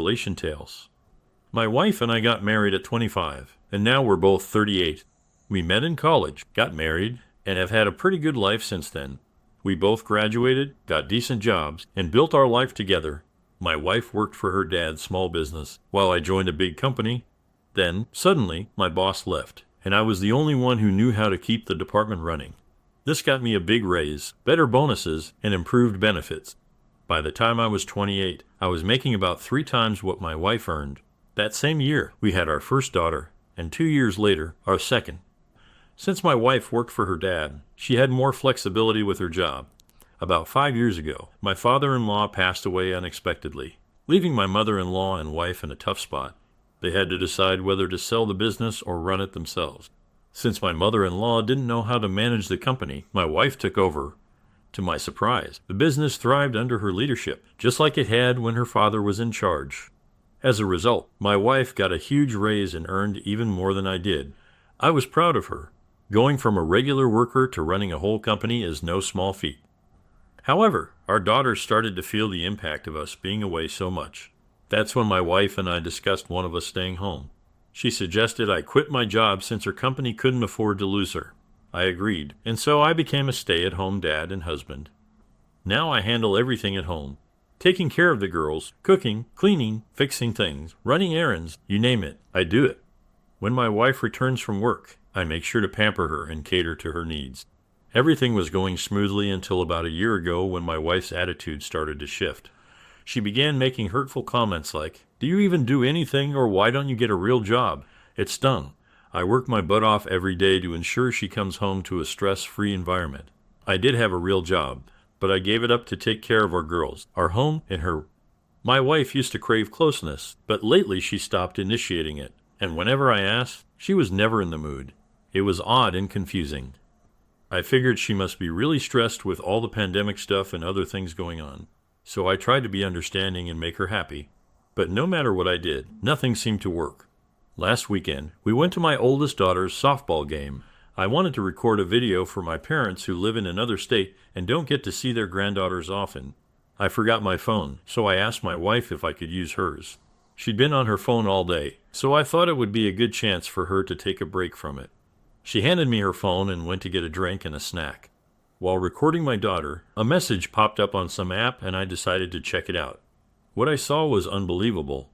relation tales. My wife and I got married at 25, and now we're both 38. We met in college, got married, and have had a pretty good life since then. We both graduated, got decent jobs, and built our life together. My wife worked for her dad's small business, while I joined a big company. Then, suddenly, my boss left, and I was the only one who knew how to keep the department running. This got me a big raise, better bonuses, and improved benefits. By the time I was 28, I was making about 3 times what my wife earned. That same year, we had our first daughter, and 2 years later, our second. Since my wife worked for her dad, she had more flexibility with her job. About 5 years ago, my father-in-law passed away unexpectedly, leaving my mother-in-law and wife in a tough spot. They had to decide whether to sell the business or run it themselves. Since my mother-in-law didn't know how to manage the company, my wife took over. To my surprise, the business thrived under her leadership, just like it had when her father was in charge. As a result, my wife got a huge raise and earned even more than I did. I was proud of her. Going from a regular worker to running a whole company is no small feat. However, our daughters started to feel the impact of us being away so much. That's when my wife and I discussed one of us staying home. She suggested I quit my job since her company couldn't afford to lose her. I agreed, and so I became a stay-at-home dad and husband. Now I handle everything at home. Taking care of the girls, cooking, cleaning, fixing things, running errands, you name it, I do it. When my wife returns from work, I make sure to pamper her and cater to her needs. Everything was going smoothly until about a year ago when my wife's attitude started to shift. She began making hurtful comments like, "Do you even do anything, or why don't you get a real job?" It stung. I work my butt off every day to ensure she comes home to a stress-free environment. I did have a real job, but I gave it up to take care of our girls, our home, and her. My wife used to crave closeness, but lately she stopped initiating it, and whenever I asked, she was never in the mood. It was odd and confusing. I figured she must be really stressed with all the pandemic stuff and other things going on. So I tried to be understanding and make her happy. But no matter what I did, nothing seemed to work. Last weekend, we went to my oldest daughter's softball game. I wanted to record a video for my parents who live in another state and don't get to see their granddaughters often. I forgot my phone, so I asked my wife if I could use hers. She'd been on her phone all day, so I thought it would be a good chance for her to take a break from it. She handed me her phone and went to get a drink and a snack. While recording my daughter, a message popped up on some app and I decided to check it out. What I saw was unbelievable.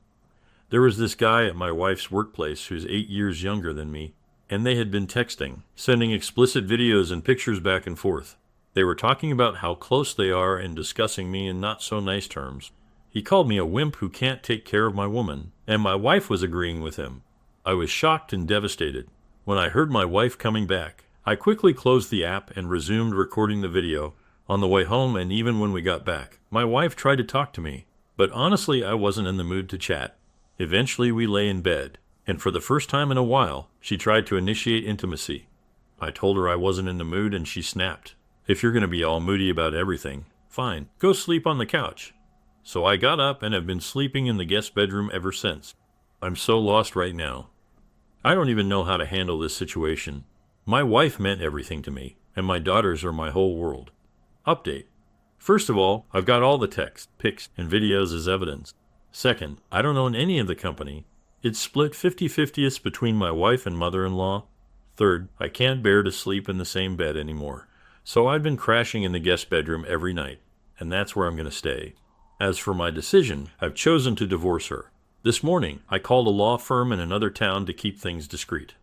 There was this guy at my wife's workplace who's 8 years younger than me, and they had been texting, sending explicit videos and pictures back and forth. They were talking about how close they are and discussing me in not so nice terms. He called me a wimp who can't take care of my woman, and my wife was agreeing with him. I was shocked and devastated. When I heard my wife coming back, I quickly closed the app and resumed recording the video. On the way home and even when we got back, my wife tried to talk to me, but honestly I wasn't in the mood to chat. Eventually we lay in bed, and for the first time in a while, she tried to initiate intimacy. I told her I wasn't in the mood and she snapped. "If you're going to be all moody about everything, fine, go sleep on the couch." So I got up and have been sleeping in the guest bedroom ever since. I'm so lost right now. I don't even know how to handle this situation. My wife meant everything to me, and my daughters are my whole world. Update. First of all, I've got all the text, pics, and videos as evidence. Second, I don't own any of the company. It's split 50-50 between my wife and mother-in-law. Third, I can't bear to sleep in the same bed anymore. So I've been crashing in the guest bedroom every night, and that's where I'm going to stay. As for my decision, I've chosen to divorce her. This morning, I called a law firm in another town to keep things discreet.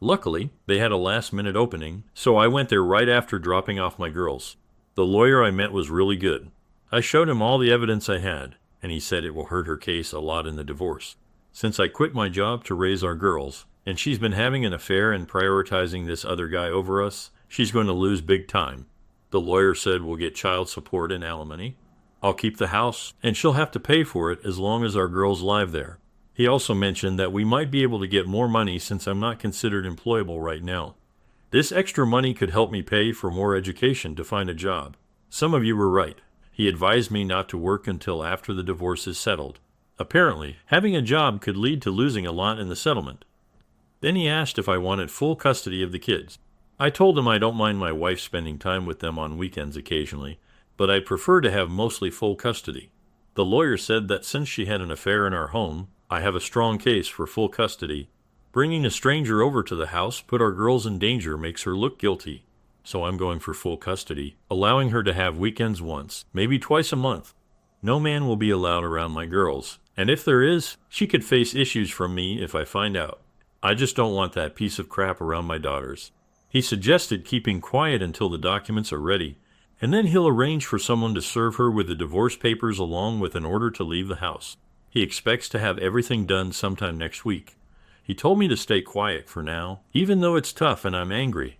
Luckily, they had a last-minute opening, so I went there right after dropping off my girls. The lawyer I met was really good. I showed him all the evidence I had, and he said it will hurt her case a lot in the divorce. Since I quit my job to raise our girls, and she's been having an affair and prioritizing this other guy over us, she's going to lose big time. The lawyer said we'll get child support and alimony. I'll keep the house, and she'll have to pay for it as long as our girls live there. He also mentioned that we might be able to get more money since I'm not considered employable right now. This extra money could help me pay for more education to find a job. Some of you were right. He advised me not to work until after the divorce is settled. Apparently, having a job could lead to losing a lot in the settlement. Then he asked if I wanted full custody of the kids. I told him I don't mind my wife spending time with them on weekends occasionally, but I prefer to have mostly full custody. The The lawyer said that since she had an affair in our home, I have a strong case for full custody. Bringing a stranger over to the house put our girls in danger makes her look guilty. So I'm going for full custody, allowing her to have weekends once, maybe twice a month. No man will be allowed around my girls, and if there is, she could face issues from me if I find out. I just don't want that piece of crap around my daughters. He suggested keeping quiet until the documents are ready, and then he'll arrange for someone to serve her with the divorce papers along with an order to leave the house. He expects to have everything done sometime next week. He told me to stay quiet for now, even though it's tough and I'm angry.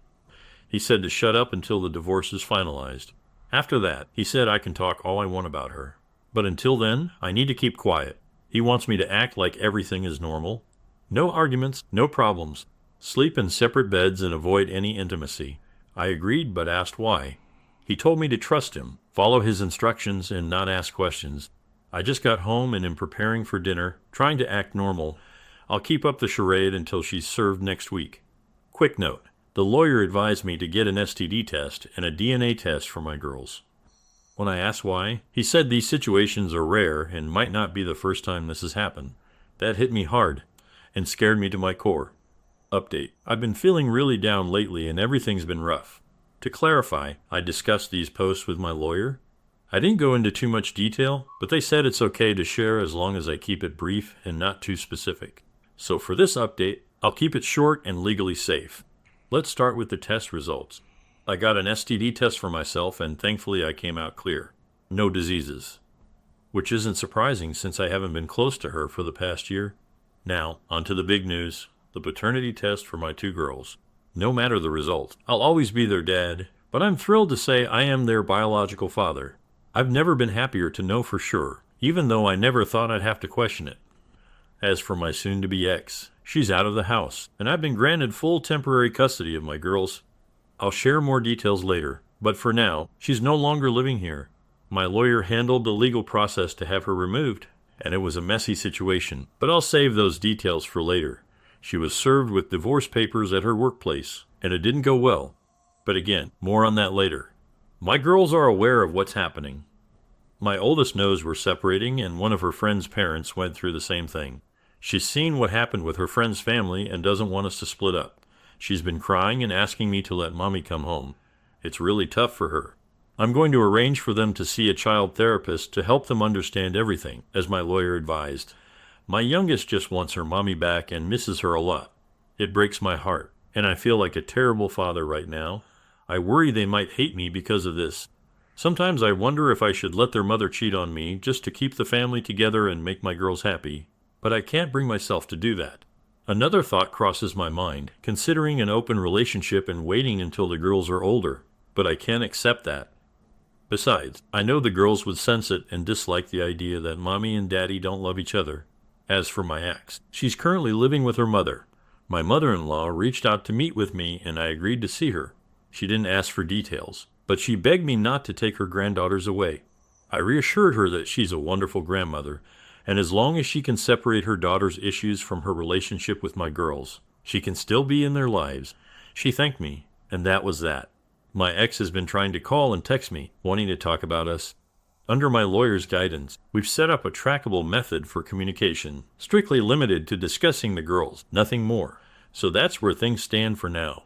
He said to shut up until the divorce is finalized. After that, he said I can talk all I want about her. But until then, I need to keep quiet. He wants me to act like everything is normal. No arguments, no problems. Sleep in separate beds and avoid any intimacy. I agreed but asked why. He told me to trust him, follow his instructions, and not ask questions. I just got home and am preparing for dinner, trying to act normal. I'll keep up the charade until she's served next week. Quick note. The lawyer advised me to get an STD test and a DNA test for my girls. When I asked why, he said these situations are rare and might not be the first time this has happened. That hit me hard and scared me to my core. Update. I've been feeling really down lately and everything's been rough. To clarify, I discussed these posts with my lawyer. I didn't go into too much detail, but they said it's okay to share as long as I keep it brief and not too specific. So for this update, I'll keep it short and legally safe. Let's start with the test results. I got an STD test for myself and thankfully I came out clear. No diseases. Which isn't surprising since I haven't been close to her for the past year. Now, on to the big news, the paternity test for my 2 girls. No matter the result, I'll always be their dad, but I'm thrilled to say I am their biological father. I've never been happier to know for sure, even though I never thought I'd have to question it. As for my soon-to-be ex, she's out of the house, and I've been granted full temporary custody of my girls. I'll share more details later, but for now, she's no longer living here. My lawyer handled the legal process to have her removed, and it was a messy situation, but I'll save those details for later. She was served with divorce papers at her workplace, and it didn't go well. But again, more on that later. My girls are aware of what's happening. My oldest knows we're separating, and one of her friend's parents went through the same thing. She's seen what happened with her friend's family and doesn't want us to split up. She's been crying and asking me to let mommy come home. It's really tough for her. I'm going to arrange for them to see a child therapist to help them understand everything, as my lawyer advised. My youngest just wants her mommy back and misses her a lot. It breaks my heart, and I feel like a terrible father right now. I worry they might hate me because of this. Sometimes I wonder if I should let their mother cheat on me just to keep the family together and make my girls happy, but I can't bring myself to do that. Another thought crosses my mind, considering an open relationship and waiting until the girls are older, but I can't accept that. Besides, I know the girls would sense it and dislike the idea that mommy and daddy don't love each other. As for my ex, she's currently living with her mother. My mother-in-law reached out to meet with me and I agreed to see her. She didn't ask for details, but she begged me not to take her granddaughters away. I reassured her that she's a wonderful grandmother, and as long as she can separate her daughter's issues from her relationship with my girls, she can still be in their lives. She thanked me, and that was that. My ex has been trying to call and text me, wanting to talk about us. Under my lawyer's guidance, we've set up a trackable method for communication, strictly limited to discussing the girls, nothing more. So that's where things stand for now.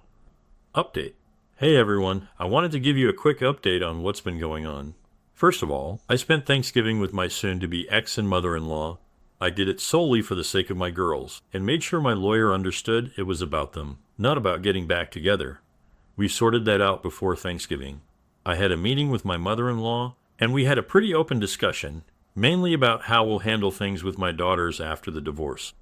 Update. Hey everyone, I wanted to give you a quick update on what's been going on. First of all, I spent Thanksgiving with my soon-to-be ex and mother-in-law. I did it solely for the sake of my girls, and made sure my lawyer understood it was about them, not about getting back together. We sorted that out before Thanksgiving. I had a meeting with my mother-in-law, and we had a pretty open discussion, mainly about how we'll handle things with my daughters after the divorce.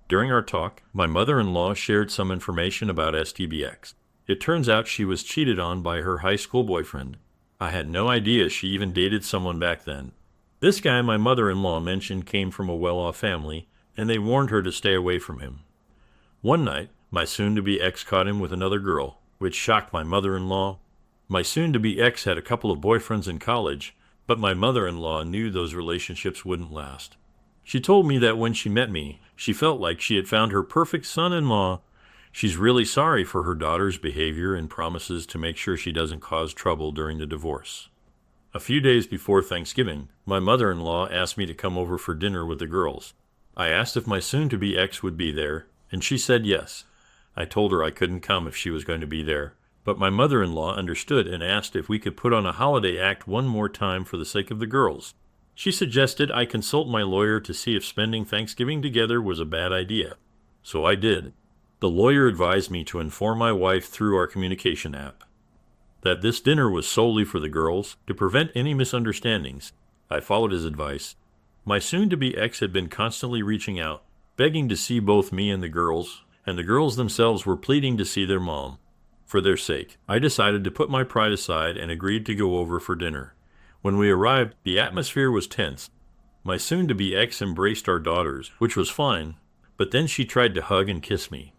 During our talk, my mother-in-law shared some information about STBX. It turns out she was cheated on by her high school boyfriend. I had no idea she even dated someone back then. This guy my mother-in-law mentioned came from a well-off family, and they warned her to stay away from him. One night, my soon-to-be ex caught him with another girl, which shocked my mother-in-law. My soon-to-be ex had a couple of boyfriends in college, but my mother-in-law knew those relationships wouldn't last. She told me that when she met me, she felt like she had found her perfect son-in-law. She's really sorry for her daughter's behavior and promises to make sure she doesn't cause trouble during the divorce. A few days before Thanksgiving, my mother-in-law asked me to come over for dinner with the girls. I asked if my soon-to-be ex would be there, and she said yes. I told her I couldn't come if she was going to be there, but my mother-in-law understood and asked if we could put on a holiday act one more time for the sake of the girls. She suggested I consult my lawyer to see if spending Thanksgiving together was a bad idea. So I did. The lawyer advised me to inform my wife through our communication app that this dinner was solely for the girls to prevent any misunderstandings. I followed his advice. My soon-to-be ex had been constantly reaching out, begging to see both me and the girls themselves were pleading to see their mom. For their sake, I decided to put my pride aside and agreed to go over for dinner. When we arrived, the atmosphere was tense. My soon-to-be ex embraced our daughters, which was fine, but then she tried to hug and kiss me.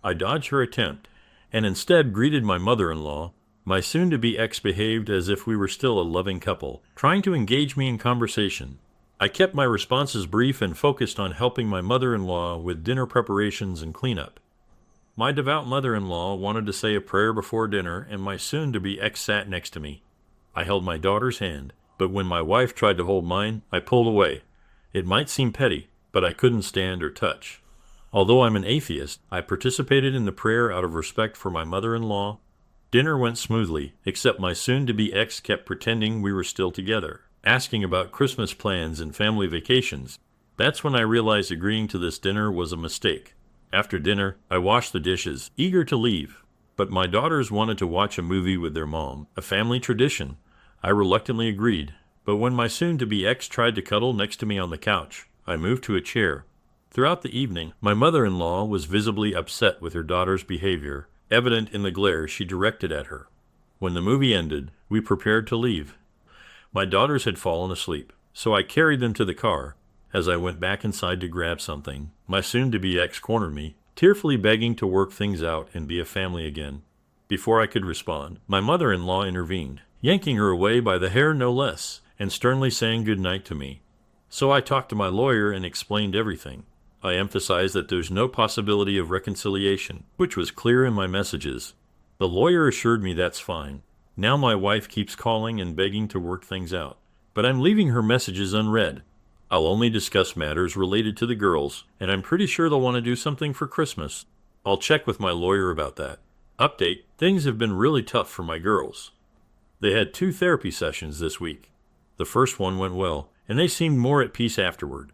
I dodged her attempt, and instead greeted my mother-in-law. My soon-to-be ex behaved as if we were still a loving couple, trying to engage me in conversation. I kept my responses brief and focused on helping my mother-in-law with dinner preparations and cleanup. My devout mother-in-law wanted to say a prayer before dinner, and my soon-to-be ex sat next to me. I held my daughter's hand, but when my wife tried to hold mine, I pulled away. It might seem petty, but I couldn't stand or touch. Although I'm an atheist, I participated in the prayer out of respect for my mother-in-law. Dinner went smoothly, except my soon-to-be ex kept pretending we were still together, asking about Christmas plans and family vacations. That's when I realized agreeing to this dinner was a mistake. After dinner, I washed the dishes, eager to leave. But my daughters wanted to watch a movie with their mom, a family tradition. I reluctantly agreed, but when my soon-to-be ex tried to cuddle next to me on the couch, I moved to a chair. Throughout the evening, my mother-in-law was visibly upset with her daughter's behavior, evident in the glare she directed at her. When the movie ended, we prepared to leave. My daughters had fallen asleep, so I carried them to the car. As I went back inside to grab something, my soon-to-be ex cornered me, tearfully begging to work things out and be a family again. Before I could respond, my mother-in-law intervened, yanking her away by the hair no less, and sternly saying good night to me. So I talked to my lawyer and explained everything. I emphasized that there's no possibility of reconciliation, which was clear in my messages. The lawyer assured me that's fine. Now my wife keeps calling and begging to work things out, but I'm leaving her messages unread. I'll only discuss matters related to the girls, and I'm pretty sure they'll want to do something for Christmas. I'll check with my lawyer about that. Update: things have been really tough for my girls. They had 2 therapy sessions this week. The first one went well, and they seemed more at peace afterward.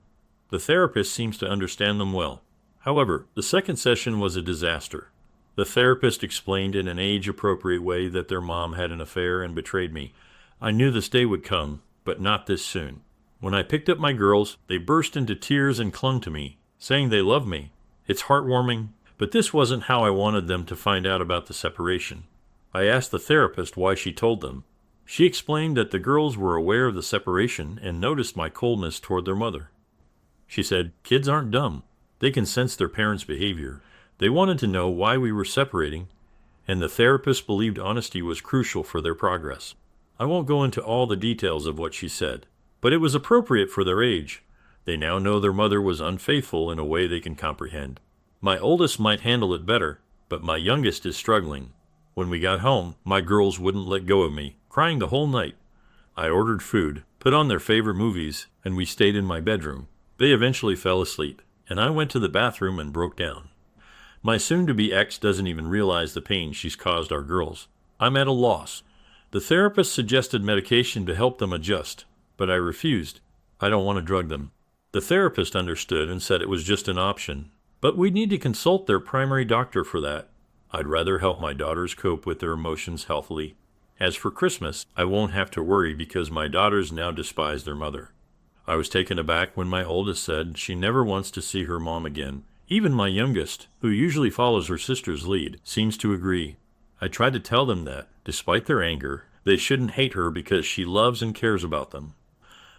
The therapist seems to understand them well. However, the second session was a disaster. The therapist explained in an age-appropriate way that their mom had an affair and betrayed me. I knew this day would come, but not this soon. When I picked up my girls, they burst into tears and clung to me, saying they love me. It's heartwarming, but this wasn't how I wanted them to find out about the separation. I asked the therapist why she told them. She explained that the girls were aware of the separation and noticed my coldness toward their mother. She said, "Kids aren't dumb. They can sense their parents' behavior. They wanted to know why we were separating, and the therapist believed honesty was crucial for their progress." I won't go into all the details of what she said, but it was appropriate for their age. They now know their mother was unfaithful in a way they can comprehend. My oldest might handle it better, but my youngest is struggling. When we got home, my girls wouldn't let go of me, crying the whole night. I ordered food, put on their favorite movies, and we stayed in my bedroom. They eventually fell asleep, and I went to the bathroom and broke down. My soon-to-be ex doesn't even realize the pain she's caused our girls. I'm at a loss. The therapist suggested medication to help them adjust, but I refused. I don't want to drug them. The therapist understood and said it was just an option, but we'd need to consult their primary doctor for that. I'd rather help my daughters cope with their emotions healthily. As for Christmas, I won't have to worry because my daughters now despise their mother. I was taken aback when my oldest said she never wants to see her mom again. Even my youngest, who usually follows her sister's lead, seems to agree. I tried to tell them that, despite their anger, they shouldn't hate her because she loves and cares about them.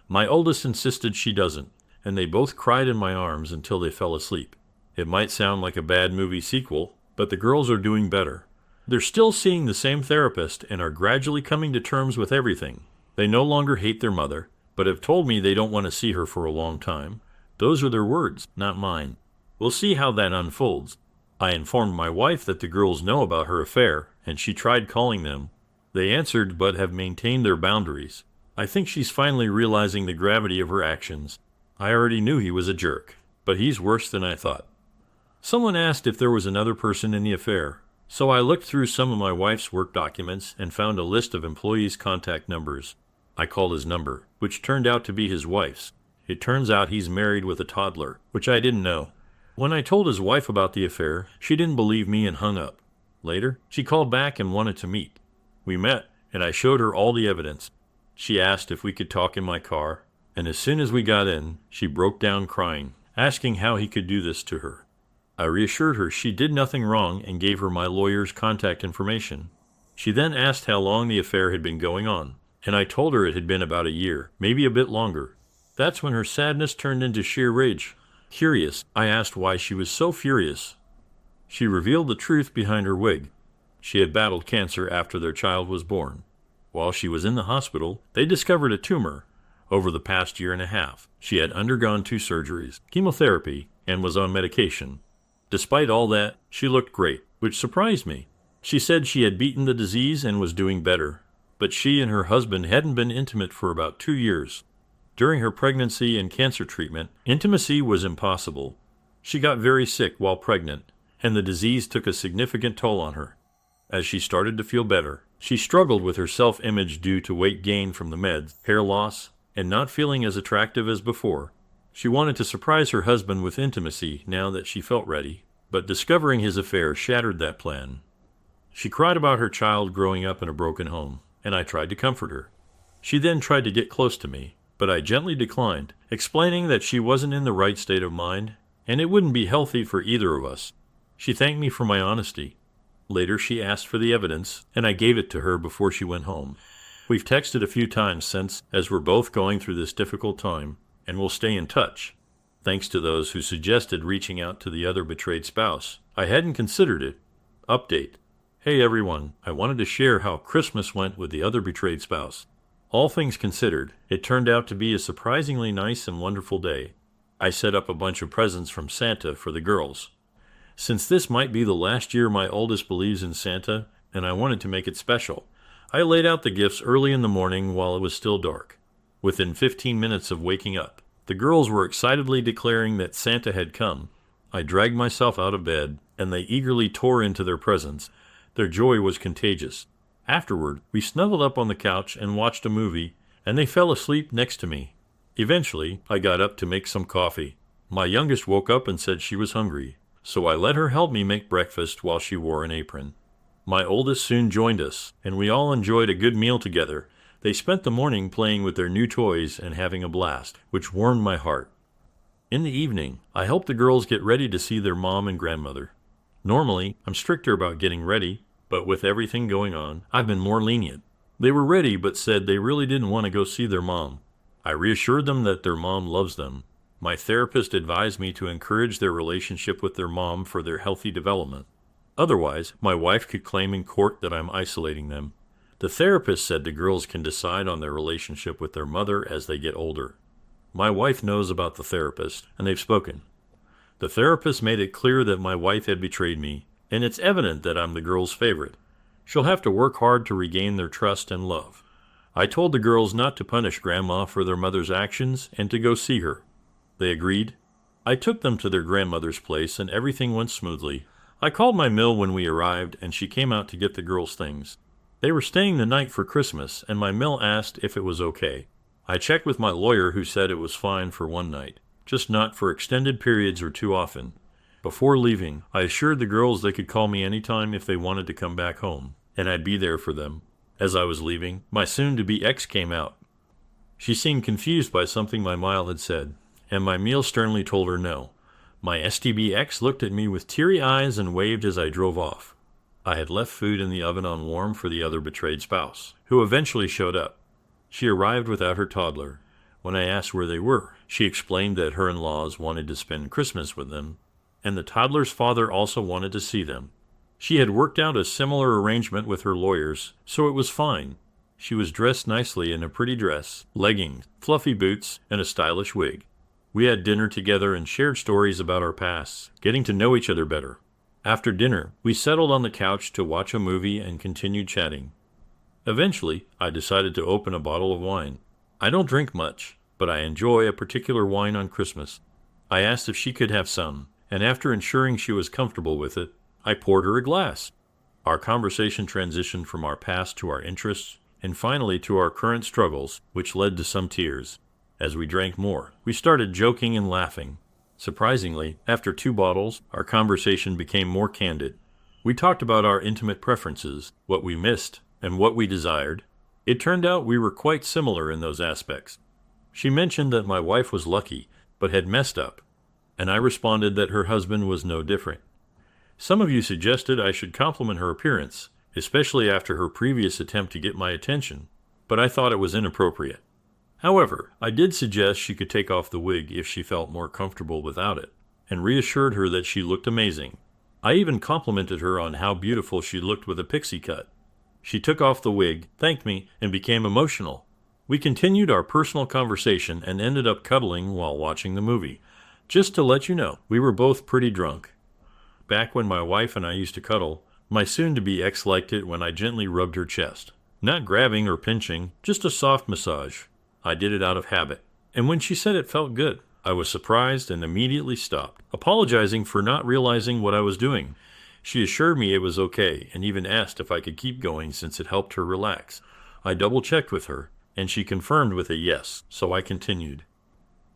My oldest insisted she doesn't, and they both cried in my arms until they fell asleep. It might sound like a bad movie sequel, but the girls are doing better. They're still seeing the same therapist and are gradually coming to terms with everything. They no longer hate their mother, but have told me they don't want to see her for a long time. Those are their words, not mine. We'll see how that unfolds. I informed my wife that the girls know about her affair, and she tried calling them. They answered but have maintained their boundaries. I think she's finally realizing the gravity of her actions. I already knew he was a jerk, but he's worse than I thought. Someone asked if there was another person in the affair, so I looked through some of my wife's work documents and found a list of employees' contact numbers. I called his number, which turned out to be his wife's. It turns out he's married with a toddler, which I didn't know. When I told his wife about the affair, she didn't believe me and hung up. Later, she called back and wanted to meet. We met, and I showed her all the evidence. She asked if we could talk in my car, and as soon as we got in, she broke down crying, asking how he could do this to her. I reassured her she did nothing wrong and gave her my lawyer's contact information. She then asked how long the affair had been going on, and I told her it had been about a year, maybe a bit longer. That's when her sadness turned into sheer rage. Curious, I asked why she was so furious. She revealed the truth behind her wig. She had battled cancer after their child was born. While she was in the hospital, they discovered a tumor. Over the past year and a half, she had undergone 2 surgeries, chemotherapy, and was on medication. Despite all that, she looked great, which surprised me. She said she had beaten the disease and was doing better, but she and her husband hadn't been intimate for about 2 years. During her pregnancy and cancer treatment, intimacy was impossible. She got very sick while pregnant, and the disease took a significant toll on her. As she started to feel better, she struggled with her self-image due to weight gain from the meds, hair loss, and not feeling as attractive as before. She wanted to surprise her husband with intimacy now that she felt ready, but discovering his affair shattered that plan. She cried about her child growing up in a broken home, and I tried to comfort her. She then tried to get close to me, but I gently declined, explaining that she wasn't in the right state of mind, and it wouldn't be healthy for either of us. She thanked me for my honesty. Later, she asked for the evidence, and I gave it to her before she went home. We've texted a few times since, as we're both going through this difficult time, and we'll stay in touch. Thanks to those who suggested reaching out to the other betrayed spouse. I hadn't considered it. Update. Hey everyone, I wanted to share how Christmas went with the other betrayed spouse. All things considered, it turned out to be a surprisingly nice and wonderful day. I set up a bunch of presents from Santa for the girls. Since this might be the last year my oldest believes in Santa, and I wanted to make it special, I laid out the gifts early in the morning while it was still dark. Within 15 minutes of waking up, the girls were excitedly declaring that Santa had come. I dragged myself out of bed, and they eagerly tore into their presents. Their joy was contagious. Afterward, we snuggled up on the couch and watched a movie, and they fell asleep next to me. Eventually, I got up to make some coffee. My youngest woke up and said she was hungry, so I let her help me make breakfast while she wore an apron. My oldest soon joined us, and we all enjoyed a good meal together. They spent the morning playing with their new toys and having a blast, which warmed my heart. In the evening, I helped the girls get ready to see their mom and grandmother. Normally, I'm stricter about getting ready, but with everything going on, I've been more lenient. They were ready but said they really didn't want to go see their mom. I reassured them that their mom loves them. My therapist advised me to encourage their relationship with their mom for their healthy development. Otherwise, my wife could claim in court that I'm isolating them. The therapist said the girls can decide on their relationship with their mother as they get older. My wife knows about the therapist, and they've spoken. The therapist made it clear that my wife had betrayed me, and it's evident that I'm the girls' favorite. She'll have to work hard to regain their trust and love. I told the girls not to punish Grandma for their mother's actions and to go see her. They agreed. I took them to their grandmother's place, and everything went smoothly. I called my mill when we arrived, and she came out to get the girls' things. They were staying the night for Christmas, and my mill asked if it was okay. I checked with my lawyer, who said it was fine for one night, just not for extended periods or too often. Before leaving, I assured the girls they could call me anytime if they wanted to come back home, and I'd be there for them. As I was leaving, my soon-to-be ex came out. She seemed confused by something my mile had said, and my meal sternly told her no. My STB ex looked at me with teary eyes and waved as I drove off. I had left food in the oven on warm for the other betrayed spouse, who eventually showed up. She arrived without her toddler. When I asked where they were, she explained that her in-laws wanted to spend Christmas with them, and the toddler's father also wanted to see them. She had worked out a similar arrangement with her lawyers, so it was fine. She was dressed nicely in a pretty dress, leggings, fluffy boots, and a stylish wig. We had dinner together and shared stories about our pasts, getting to know each other better. After dinner, we settled on the couch to watch a movie and continued chatting. Eventually, I decided to open a bottle of wine. I don't drink much, but I enjoy a particular wine on Christmas. I asked if she could have some, and after ensuring she was comfortable with it, I poured her a glass. Our conversation transitioned from our past to our interests, and finally to our current struggles, which led to some tears. As we drank more, we started joking and laughing. Surprisingly, after 2 bottles, our conversation became more candid. We talked about our intimate preferences, what we missed, and what we desired. It turned out we were quite similar in those aspects. She mentioned that my wife was lucky, but had messed up, and I responded that her husband was no different. Some of you suggested I should compliment her appearance, especially after her previous attempt to get my attention, but I thought it was inappropriate. However, I did suggest she could take off the wig if she felt more comfortable without it, and reassured her that she looked amazing. I even complimented her on how beautiful she looked with a pixie cut. She took off the wig, thanked me, and became emotional. We continued our personal conversation and ended up cuddling while watching the movie. Just to let you know, we were both pretty drunk. Back when my wife and I used to cuddle, my soon-to-be ex liked it when I gently rubbed her chest. Not grabbing or pinching, just a soft massage. I did it out of habit, and when she said it felt good, I was surprised and immediately stopped, apologizing for not realizing what I was doing. She assured me it was okay and even asked if I could keep going since it helped her relax. I double-checked with her, and she confirmed with a yes, so I continued.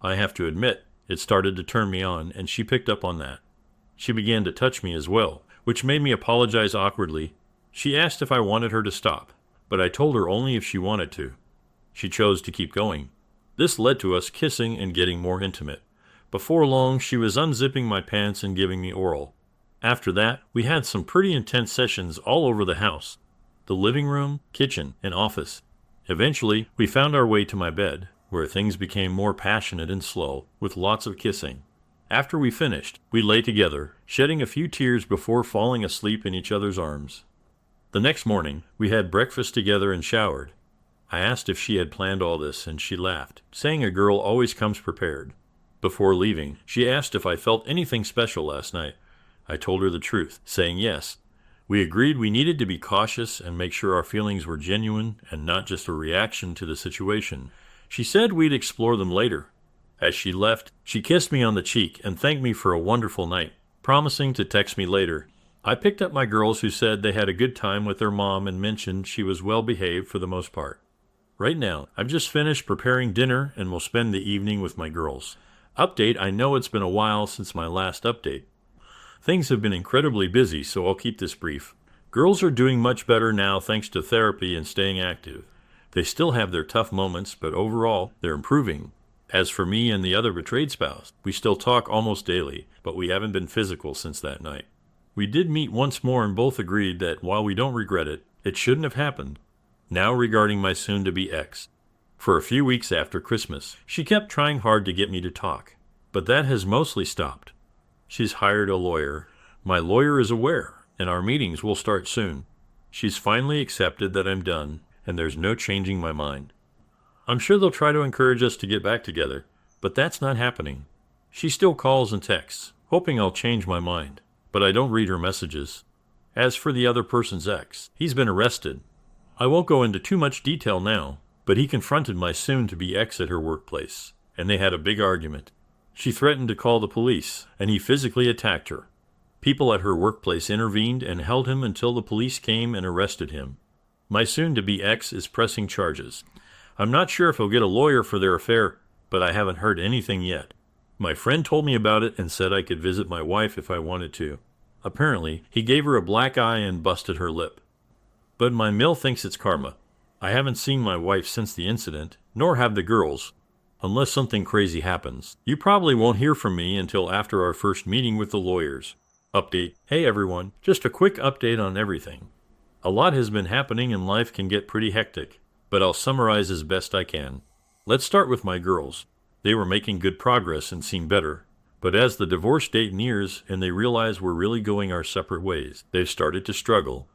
I have to admit, it started to turn me on, and she picked up on that. She began to touch me as well, which made me apologize awkwardly. She asked if I wanted her to stop, but I told her only if she wanted to. She chose to keep going. This led to us kissing and getting more intimate. Before long, she was unzipping my pants and giving me oral. After that, we had some pretty intense sessions all over the house. The living room, kitchen, and office. Eventually, we found our way to my bed, where things became more passionate and slow, with lots of kissing. After we finished, we lay together, shedding a few tears before falling asleep in each other's arms. The next morning, we had breakfast together and showered. I asked if she had planned all this, and she laughed, saying a girl always comes prepared. Before leaving, she asked if I felt anything special last night. I told her the truth, saying yes. We agreed we needed to be cautious and make sure our feelings were genuine and not just a reaction to the situation. She said we'd explore them later. As she left, she kissed me on the cheek and thanked me for a wonderful night, promising to text me later. I picked up my girls who said they had a good time with their mom and mentioned she was well behaved for the most part. Right now, I've just finished preparing dinner and will spend the evening with my girls. Update, I know it's been a while since my last update. Things have been incredibly busy, so I'll keep this brief. Girls are doing much better now thanks to therapy and staying active. They still have their tough moments, but overall, they're improving. As for me and the other betrayed spouse, we still talk almost daily, but we haven't been physical since that night. We did meet once more and both agreed that while we don't regret it, it shouldn't have happened. Now regarding my soon-to-be ex. For a few weeks after Christmas, she kept trying hard to get me to talk, but that has mostly stopped. She's hired a lawyer. My lawyer is aware, and our meetings will start soon. She's finally accepted that I'm done, and there's no changing my mind. I'm sure they'll try to encourage us to get back together, but that's not happening. She still calls and texts, hoping I'll change my mind, but I don't read her messages. As for the other person's ex, he's been arrested. I won't go into too much detail now, but he confronted my soon-to-be ex at her workplace, and they had a big argument. She threatened to call the police, and he physically attacked her. People at her workplace intervened and held him until the police came and arrested him. My soon-to-be ex is pressing charges. I'm not sure if he'll get a lawyer for their affair, but I haven't heard anything yet. My friend told me about it and said I could visit my wife if I wanted to. Apparently, he gave her a black eye and busted her lip. But my mill thinks it's karma. I haven't seen my wife since the incident, nor have the girls, unless something crazy happens. You probably won't hear from me until after our first meeting with the lawyers. Update. Hey everyone, just a quick update on everything. A lot has been happening and life can get pretty hectic, but I'll summarize as best I can. Let's start with my girls. They were making good progress and seem better, but as the divorce date nears and they realize we're really going our separate ways, they've started to struggle.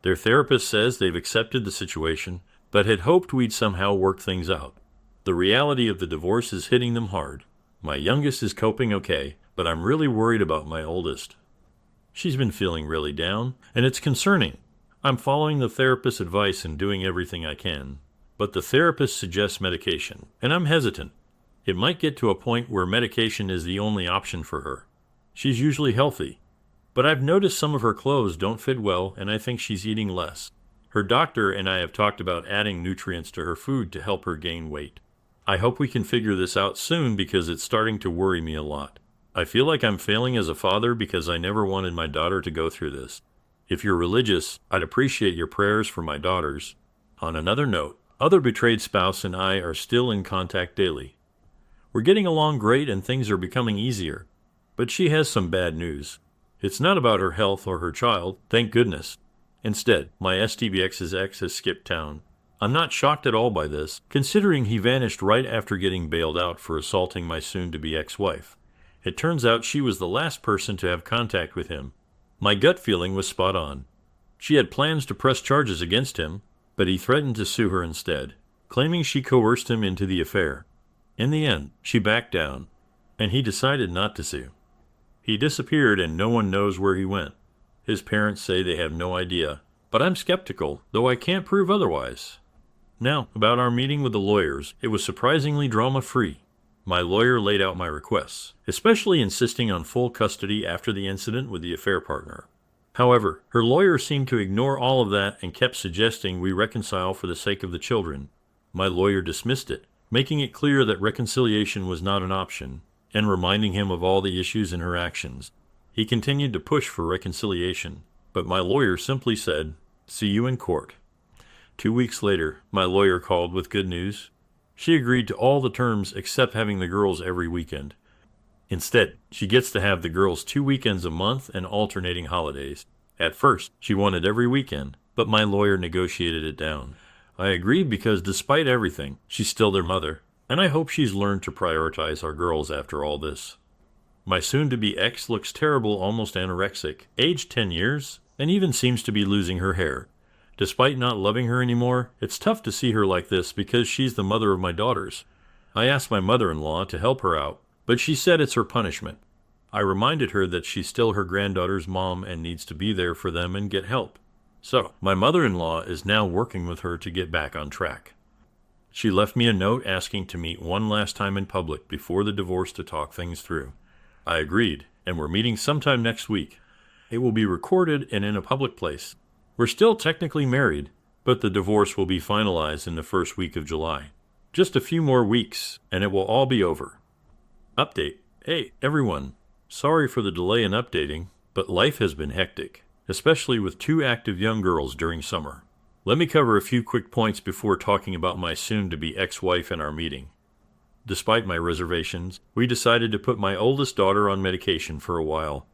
Their therapist says they've accepted the situation, but had hoped we'd somehow work things out. The reality of the divorce is hitting them hard. My youngest is coping okay, but I'm really worried about my oldest. She's been feeling really down, and it's concerning. I'm following the therapist's advice and doing everything I can, but the therapist suggests medication, and I'm hesitant. It might get to a point where medication is the only option for her. She's usually healthy, but I've noticed some of her clothes don't fit well, and I think she's eating less. Her doctor and I have talked about adding nutrients to her food to help her gain weight. I hope we can figure this out soon because it's starting to worry me a lot. I feel like I'm failing as a father because I never wanted my daughter to go through this. If you're religious, I'd appreciate your prayers for my daughters. On another note, other betrayed spouse and I are still in contact daily. We're getting along great and things are becoming easier, but she has some bad news. It's not about her health or her child, thank goodness. Instead, my STBX's ex has skipped town. I'm not shocked at all by this, considering he vanished right after getting bailed out for assaulting my soon-to-be ex-wife. It turns out she was the last person to have contact with him. My gut feeling was spot on. She had plans to press charges against him, but he threatened to sue her instead, claiming she coerced him into the affair. In the end, she backed down, and he decided not to sue. He disappeared and no one knows where he went. His parents say they have no idea, but I'm skeptical, though I can't prove otherwise. Now, about our meeting with the lawyers, it was surprisingly drama-free. My lawyer laid out my requests, especially insisting on full custody after the incident with the affair partner. However, her lawyer seemed to ignore all of that and kept suggesting we reconcile for the sake of the children. My lawyer dismissed it, making it clear that reconciliation was not an option, and reminding him of all the issues in her actions. He continued to push for reconciliation, but my lawyer simply said, "See you in court." 2 weeks later, my lawyer called with good news. She agreed to all the terms except having the girls every weekend. Instead, she gets to have the girls 2 weekends a month and alternating holidays. At first, she wanted every weekend, but my lawyer negotiated it down. I agreed because despite everything, she's still their mother, and I hope she's learned to prioritize our girls after all this. My soon-to-be ex looks terrible, almost anorexic, aged 10 years, and even seems to be losing her hair. Despite not loving her anymore, it's tough to see her like this because she's the mother of my daughters. I asked my mother-in-law to help her out, but she said it's her punishment. I reminded her that she's still her granddaughter's mom and needs to be there for them and get help. So, my mother-in-law is now working with her to get back on track. She left me a note asking to meet one last time in public before the divorce to talk things through. I agreed, and we're meeting sometime next week. It will be recorded and in a public place. We're still technically married, but the divorce will be finalized in the first week of July. Just a few more weeks, and it will all be over. Update. Hey, everyone. Sorry for the delay in updating, but life has been hectic, especially with 2 active young girls during summer. Let me cover a few quick points before talking about my soon-to-be ex-wife and our meeting. Despite my reservations, we decided to put my oldest daughter on medication for a while.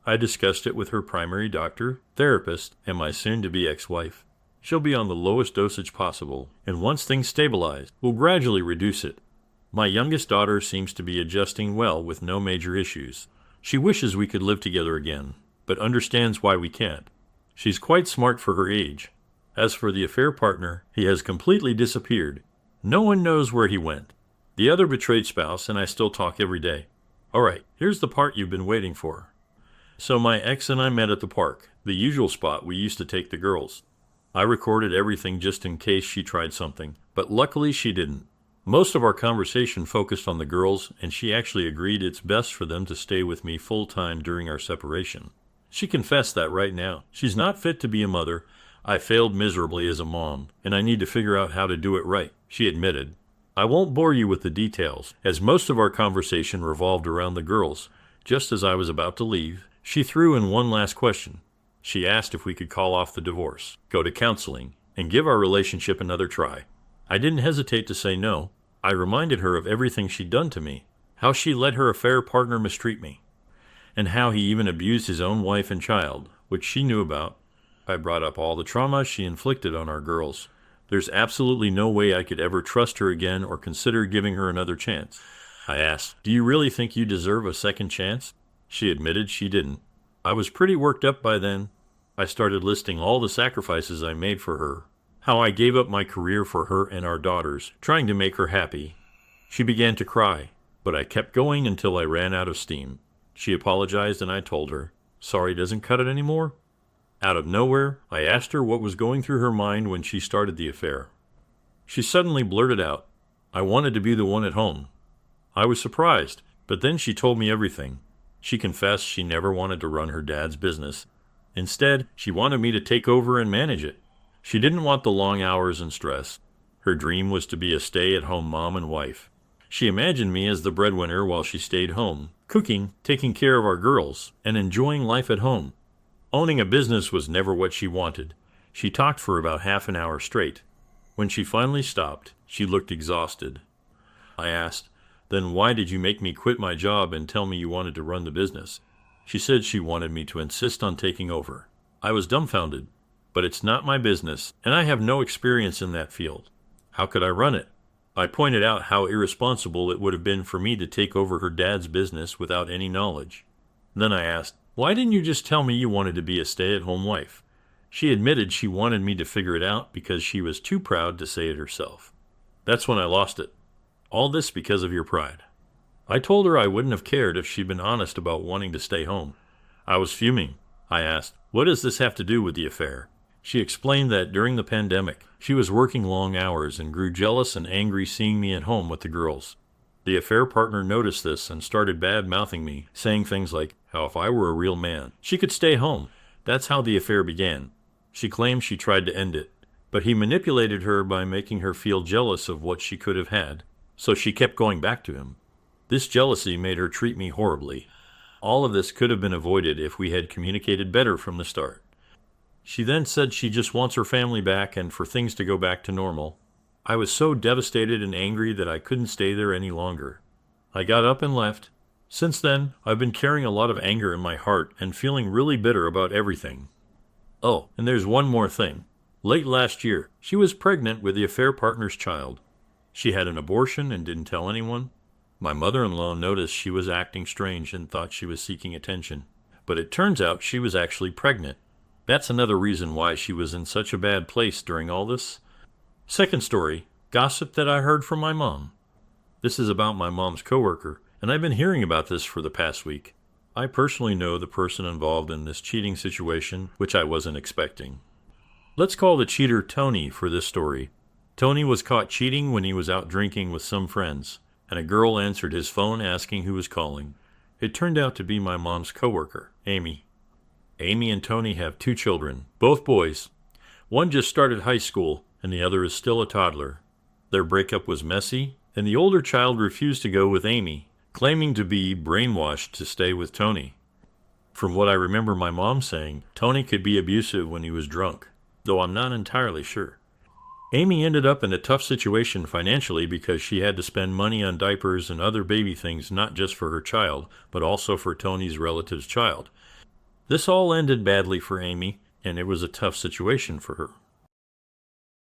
I discussed it with her primary doctor, therapist, and my soon-to-be ex-wife. She'll be on the lowest dosage possible, and once things stabilize, we'll gradually reduce it. My youngest daughter seems to be adjusting well with no major issues. She wishes we could live together again, but understands why we can't. She's quite smart for her age. As for the affair partner, he has completely disappeared. No one knows where he went. The other betrayed spouse and I still talk every day. Alright, here's the part you've been waiting for. So my ex and I met at the park, the usual spot we used to take the girls. I recorded everything just in case she tried something, but luckily she didn't. Most of our conversation focused on the girls, and she actually agreed it's best for them to stay with me full-time during our separation. She confessed that right now. She's not fit to be a mother. I failed miserably as a mom, and I need to figure out how to do it right, she admitted. I won't bore you with the details, as most of our conversation revolved around the girls. Just as I was about to leave, she threw in one last question. She asked if we could call off the divorce, go to counseling, and give our relationship another try. I didn't hesitate to say no. I reminded her of everything she'd done to me, how she let her affair partner mistreat me, and how he even abused his own wife and child, which she knew about. I brought up all the trauma she inflicted on our girls. There's absolutely no way I could ever trust her again or consider giving her another chance. I asked, "Do you really think you deserve a second chance?" She admitted she didn't. I was pretty worked up by then. I started listing all the sacrifices I made for her, how I gave up my career for her and our daughters, trying to make her happy. She began to cry, but I kept going until I ran out of steam. She apologized and I told her, "Sorry doesn't cut it anymore." Out of nowhere, I asked her what was going through her mind when she started the affair. She suddenly blurted out, "I wanted to be the one at home." I was surprised, but then she told me everything. She confessed she never wanted to run her dad's business. Instead, she wanted me to take over and manage it. She didn't want the long hours and stress. Her dream was to be a stay-at-home mom and wife. She imagined me as the breadwinner while she stayed home, cooking, taking care of our girls, and enjoying life at home. Owning a business was never what she wanted. She talked for about half an hour straight. When she finally stopped, she looked exhausted. I asked, "Then why did you make me quit my job and tell me you wanted to run the business?" She said she wanted me to insist on taking over. I was dumbfounded. But it's not my business, and I have no experience in that field. How could I run it? I pointed out how irresponsible it would have been for me to take over her dad's business without any knowledge. Then I asked, "Why didn't you just tell me you wanted to be a stay-at-home wife?" She admitted she wanted me to figure it out because she was too proud to say it herself. That's when I lost it. All this because of your pride. I told her I wouldn't have cared if she'd been honest about wanting to stay home. I was fuming. I asked, "What does this have to do with the affair?" She explained that during the pandemic, she was working long hours and grew jealous and angry seeing me at home with the girls. The affair partner noticed this and started bad-mouthing me, saying things like how if I were a real man, she could stay home. That's how the affair began. She claimed she tried to end it, but he manipulated her by making her feel jealous of what she could have had, so she kept going back to him. This jealousy made her treat me horribly. All of this could have been avoided if we had communicated better from the start. She then said she just wants her family back and for things to go back to normal. I was so devastated and angry that I couldn't stay there any longer. I got up and left. Since then, I've been carrying a lot of anger in my heart and feeling really bitter about everything. Oh, and there's one more thing. Late last year, she was pregnant with the affair partner's child. She had an abortion and didn't tell anyone. My mother-in-law noticed she was acting strange and thought she was seeking attention. But it turns out she was actually pregnant. That's another reason why she was in such a bad place during all this. Second story, gossip that I heard from my mom. This is about my mom's coworker, and I've been hearing about this for the past week. I personally know the person involved in this cheating situation, which I wasn't expecting. Let's call the cheater Tony for this story. Tony was caught cheating when he was out drinking with some friends, and a girl answered his phone asking who was calling. It turned out to be my mom's coworker, Amy. Amy and Tony have 2 children, both boys. One just started high school, and the other is still a toddler. Their breakup was messy, and the older child refused to go with Amy, claiming to be brainwashed to stay with Tony. From what I remember my mom saying, Tony could be abusive when he was drunk, though I'm not entirely sure. Amy ended up in a tough situation financially because she had to spend money on diapers and other baby things not just for her child, but also for Tony's relative's child. This all ended badly for Amy, and it was a tough situation for her.